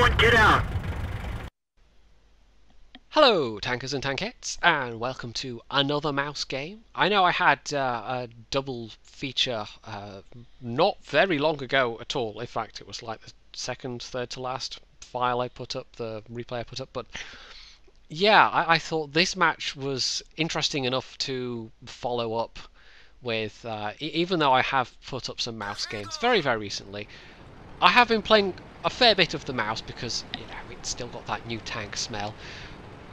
Everyone get out! Hello tankers and tankettes, and welcome to another mouse game. I know I had a double feature not very long ago at all. In fact, it was like the second, third to last file I put up, the replay I put up. But yeah, I thought this match was interesting enough to follow up with, even though I have put up some mouse games very, very recently. I have been playing a fair bit of the mouse because, you know, it's still got that new tank smell.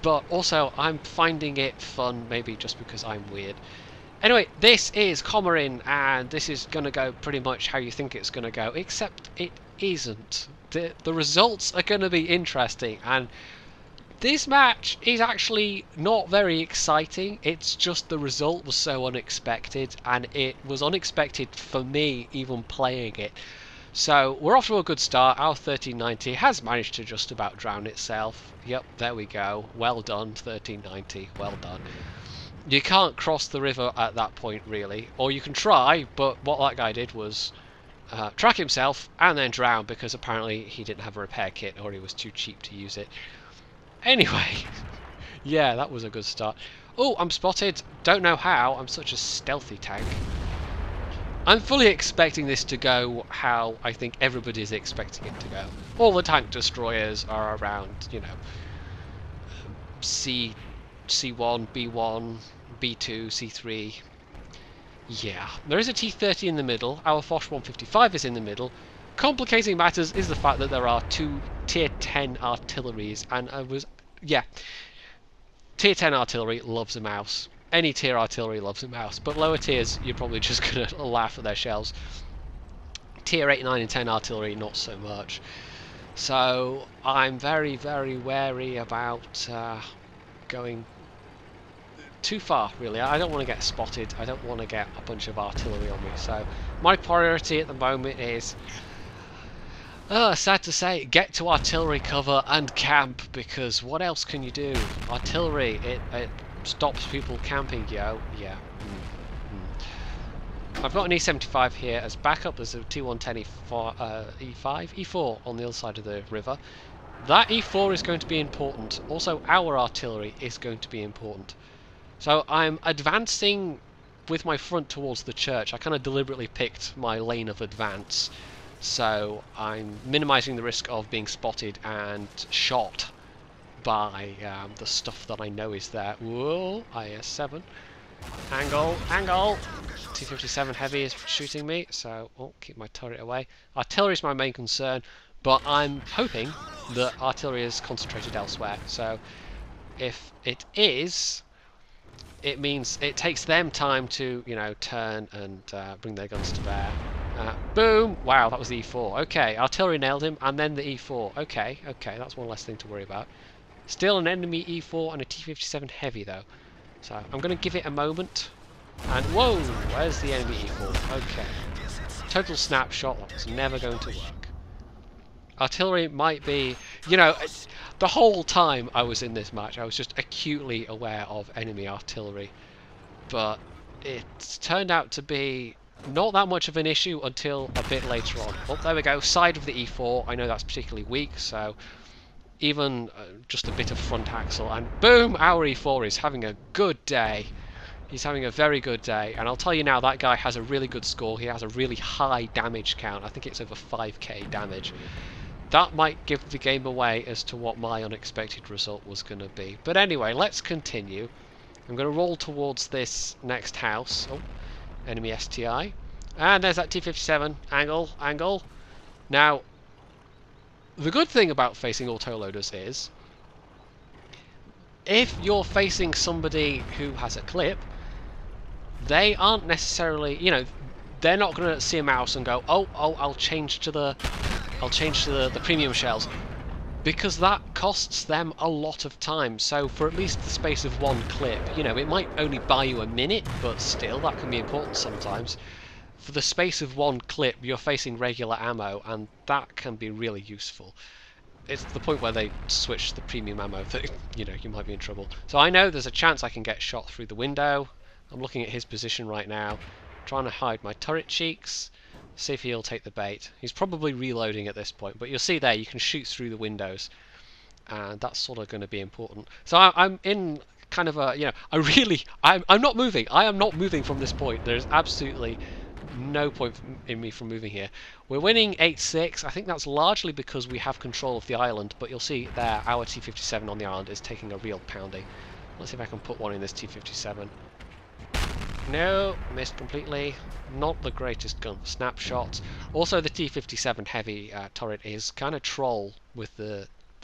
But also, I'm finding it fun, maybe just because I'm weird. Anyway, this is Komarin, and this is going to go pretty much how you think it's going to go, except it isn't. The results are going to be interesting, and this match is actually not very exciting. It's just the result was so unexpected, and it was unexpected for me even playing it. So we're off to a good start. Our 1390 has managed to just about drown itself. Yep, there we go. Well done, 1390. Well done. You can't cross the river at that point, really. Or you can try, but what that guy did was track himself and then drown because apparently he didn't have a repair kit or he was too cheap to use it. Anyway, yeah, that was a good start. Oh, I'm spotted. Don't know how. I'm such a stealthy tank. I'm fully expecting this to go how I think everybody's expecting it to go. All the tank destroyers are around, you know, C1, B1, B2, C3. Yeah, there is a T30 in the middle. Our Foch 155 is in the middle. Complicating matters is the fact that there are two tier 10 artilleries, and tier 10 artillery loves a mouse. Any tier artillery loves a mouse, but lower tiers you're probably just going to laugh at their shells. Tier 8, 9 and 10 artillery not so much. So I'm very, very wary about going too far, really. I don't want to get spotted. I don't want to get a bunch of artillery on me. So my priority at the moment is, sad to say, get to artillery cover and camp, because what else can you do? Artillery, it stops people camping, yo. Yeah. I've got an E75 here as backup. There's a T110 E4 on the other side of the river. That E4 is going to be important. Also, our artillery is going to be important. So I'm advancing with my front towards the church. I kind of deliberately picked my lane of advance. So I'm minimizing the risk of being spotted and shot by the stuff that I know is there. Whoa, IS-7. Angle, angle! T-57 heavy is shooting me, so keep my turret away. Artillery is my main concern, but I'm hoping that artillery is concentrated elsewhere. So if it is, it means it takes them time to, you know, turn and bring their guns to bear. Boom! Wow, that was the E4. Okay, artillery nailed him, and then the E4. Okay, that's one less thing to worry about. Still an enemy E4 and a T-57 heavy though. So I'm going to give it a moment. And whoa, where's the enemy E4? Okay. Total snapshot, that was never going to work. Artillery might be, you know, the whole time I was in this match I was just acutely aware of enemy artillery. But it turned out to be not that much of an issue until a bit later on. Oh, there we go, side of the E4. I know that's particularly weak, so even just a bit of front axle, and boom, our E4 is having a good day. He's having a very good day, and I'll tell you now, that guy has a really good score. He has a really high damage count. I think it's over 5k damage. That might give the game away as to what my unexpected result was going to be. But anyway, let's continue. I'm going to roll towards this next house. Oh, enemy STI. And there's that T-57. Angle, angle. Now, the good thing about facing autoloaders is, if you're facing somebody who has a clip, they aren't necessarily, you know, they're not going to see a mouse and go, oh, I'll change to the premium shells, because that costs them a lot of time. So for at least the space of one clip, you know, it might only buy you a minute, but still, that can be important sometimes. For the space of one clip, you're facing regular ammo, and that can be really useful. It's the point where they switch to the premium ammo that, you know, you might be in trouble. So I know there's a chance I can get shot through the window. I'm looking at his position right now, trying to hide my turret cheeks. See if he'll take the bait. He's probably reloading at this point, but you'll see there you can shoot through the windows, and that's sort of going to be important. So I'm in kind of a, you know, I'm not moving. I am not moving from this point. There's absolutely no point in me from moving here. We're winning 8-6. I think that's largely because we have control of the island, but you'll see there our T-57 on the island is taking a real pounding. Let's see if I can put one in this T-57. No, missed completely. Not the greatest gun for snapshots. Also, the T-57 heavy turret is kind of troll with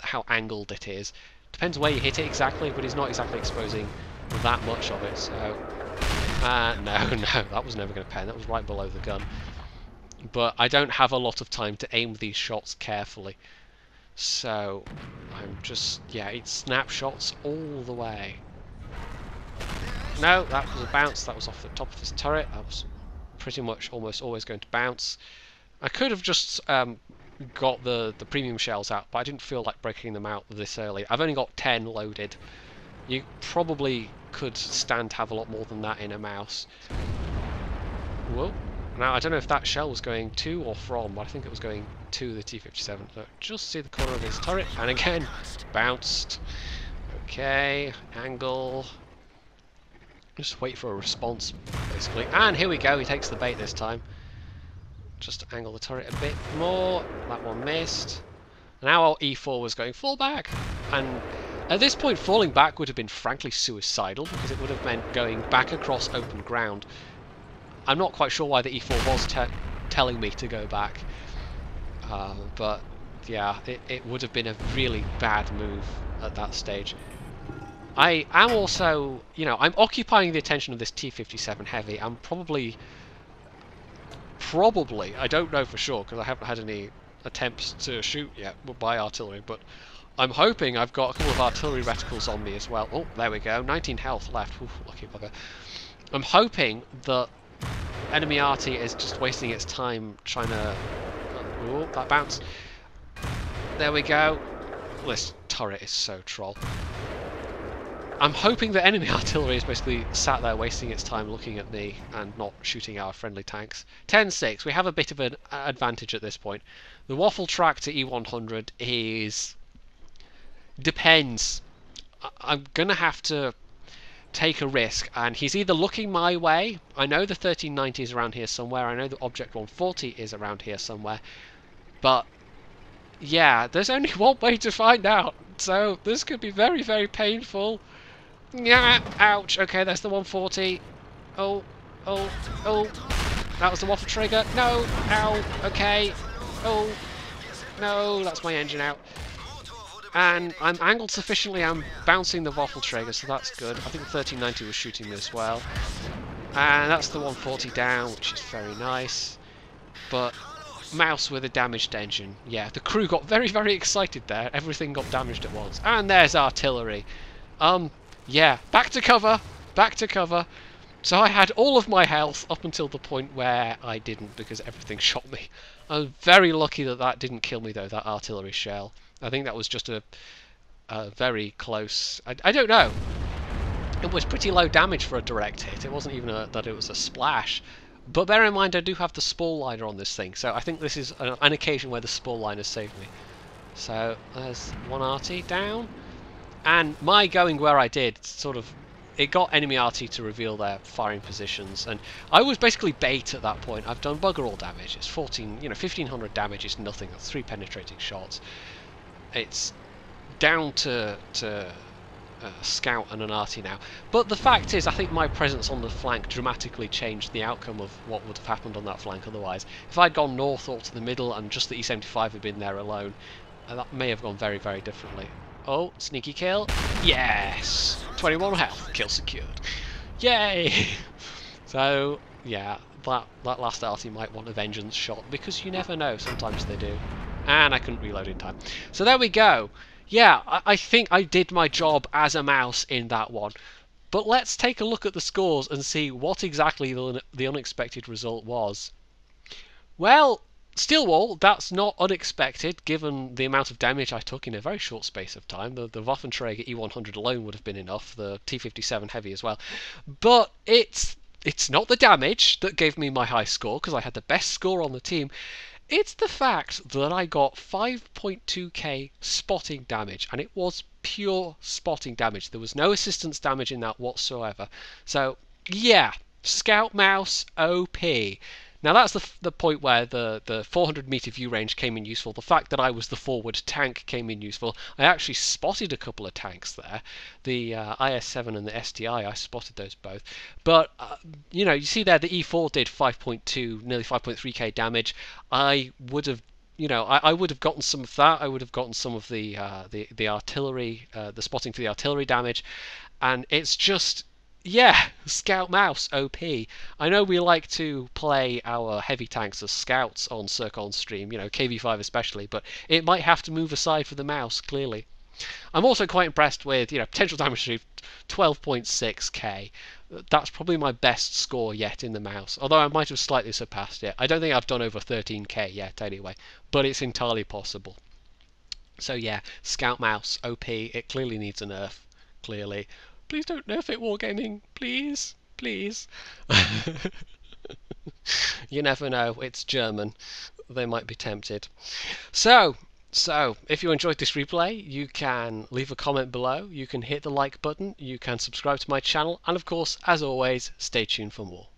how angled it is. Depends where you hit it exactly, but it's not exactly exposing that much of it. So, no, that was never going to pen. That was right below the gun. But I don't have a lot of time to aim these shots carefully. So, I'm just, yeah, it's snapshots all the way. No, that was a bounce. That was off the top of his turret. That was pretty much almost always going to bounce. I could have just got the premium shells out, but I didn't feel like breaking them out this early. I've only got 10 loaded. You probably could stand to have a lot more than that in a mouse. Whoa. Now, I don't know if that shell was going to or from, but I think it was going to the T-57. So just see the corner of his turret, and again, bounced. Okay, angle. Just wait for a response, basically. And here we go, he takes the bait this time. Just angle the turret a bit more. That one missed. Now our E4 was going full back. And at this point, falling back would have been frankly suicidal, because it would have meant going back across open ground. I'm not quite sure why the E4 was telling me to go back. But yeah, it would have been a really bad move at that stage. I am also, you know, I'm occupying the attention of this T-57 heavy. I'm probably, I don't know for sure because I haven't had any attempts to shoot yet by artillery, but I'm hoping I've got a couple of artillery reticles on me as well. Oh, there we go, 19 health left. Oof, lucky bugger. I'm hoping that enemy arty is just wasting its time trying to... Oh, that bounce. There we go. This turret is so troll. I'm hoping that enemy artillery is basically sat there wasting its time looking at me and not shooting our friendly tanks. 10-6, we have a bit of an advantage at this point. The waffle track to E100 is... depends. I'm going to have to take a risk, and he's either looking my way. I know the 1390 is around here somewhere. I know the Object 140 is around here somewhere. But, yeah, there's only one way to find out. So, this could be very, very painful. Yeah, ouch. Okay, there's the 140. Oh. That was the waffle trigger. No, ow. Okay. Oh. No, that's my engine out. And I'm angled sufficiently, I'm bouncing the waffle trigger, so that's good. I think the 1390 was shooting me as well. And that's the 140 down, which is very nice. But mouse with a damaged engine. Yeah, the crew got very, very excited there. Everything got damaged at once. And there's artillery. Yeah, back to cover. Back to cover. So I had all of my health up until the point where I didn't, because everything shot me. I was very lucky that that didn't kill me though, that artillery shell. I think that was just a very close... I don't know. It was pretty low damage for a direct hit. It wasn't even that it was a splash. But bear in mind I do have the spall liner on this thing, so I think this is an occasion where the spall liner saved me. So there's one arty down. And my going where I did sort of... it got enemy RT to reveal their firing positions, and I was basically bait at that point. I've done bugger all damage. It's 1500 damage is nothing. That's 3 penetrating shots. It's down to Scout and an RT now. But the fact is, I think my presence on the flank dramatically changed the outcome of what would have happened on that flank otherwise. If I'd gone north or to the middle and just the E75 had been there alone, that may have gone very, very differently. Oh, sneaky kill. Yes! 21 health. Kill secured. Yay! So, yeah, that last arty might want a vengeance shot, because you never know. Sometimes they do. And I couldn't reload in time. So there we go. Yeah, I think I did my job as a mouse in that one. But let's take a look at the scores and see what exactly the unexpected result was. Well... Steelwall, that's not unexpected given the amount of damage I took in a very short space of time. The Waffenträger E100 alone would have been enough, the T57 heavy as well. But it's It's not the damage that gave me my high score, because I had the best score on the team. It's the fact that I got 5.2k spotting damage, and it was pure spotting damage. There was no assistance damage in that whatsoever. So, yeah, Scout Mouse OP. Now that's the point where the 400 meter view range came in useful. The fact that I was the forward tank came in useful. I actually spotted a couple of tanks there. The IS-7 and the STI, I spotted those both. But, you know, you see there the E4 did 5.2, nearly 5.3k damage. I would have I would have gotten some of that. I would have gotten some of the artillery, the spotting for the artillery damage. And it's just, yeah, Scout Mouse OP. I know we like to play our heavy tanks as scouts on Circon stream, you know, KV5 especially, but it might have to move aside for the mouse, clearly. I'm also quite impressed with, you know, potential damage to 12.6k. That's probably my best score yet in the mouse, although I might have slightly surpassed it. I don't think I've done over 13k yet anyway, but it's entirely possible. So yeah, Scout Mouse OP. It clearly needs a nerf, clearly. Please don't nerf it, Wargaming. Please. Please. You never know. It's German. They might be tempted. So, if you enjoyed this replay, you can leave a comment below. You can hit the like button. You can subscribe to my channel. And of course, as always, stay tuned for more.